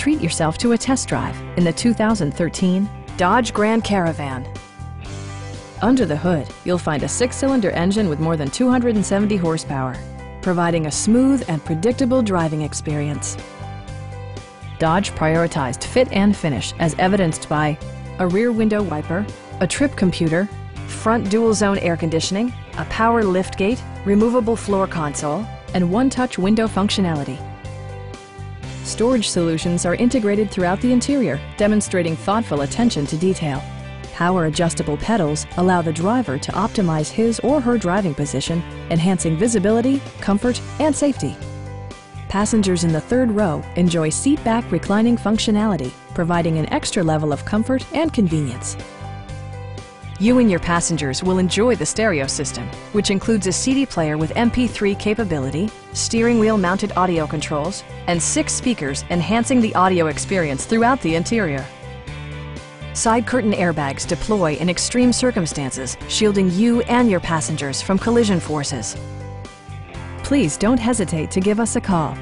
treat yourself to a test drive in the 2013 Dodge Grand Caravan. Under the hood, you'll find a 6-cylinder engine with more than 270 horsepower, providing a smooth and predictable driving experience. Dodge prioritized fit and finish as evidenced by a rear window wiper, a trip computer, front dual-zone air conditioning, a power liftgate, removable floor console, and one-touch window functionality. Storage solutions are integrated throughout the interior, demonstrating thoughtful attention to detail. Power-adjustable pedals allow the driver to optimize his or her driving position, enhancing visibility, comfort, and safety. Passengers in the third row enjoy seat-back reclining functionality, providing an extra level of comfort and convenience. You and your passengers will enjoy the stereo system, which includes a CD player with MP3 capability, steering wheel mounted audio controls, and 6 speakers enhancing the audio experience throughout the interior. Side curtain airbags deploy in extreme circumstances, shielding you and your passengers from collision forces. Please don't hesitate to give us a call.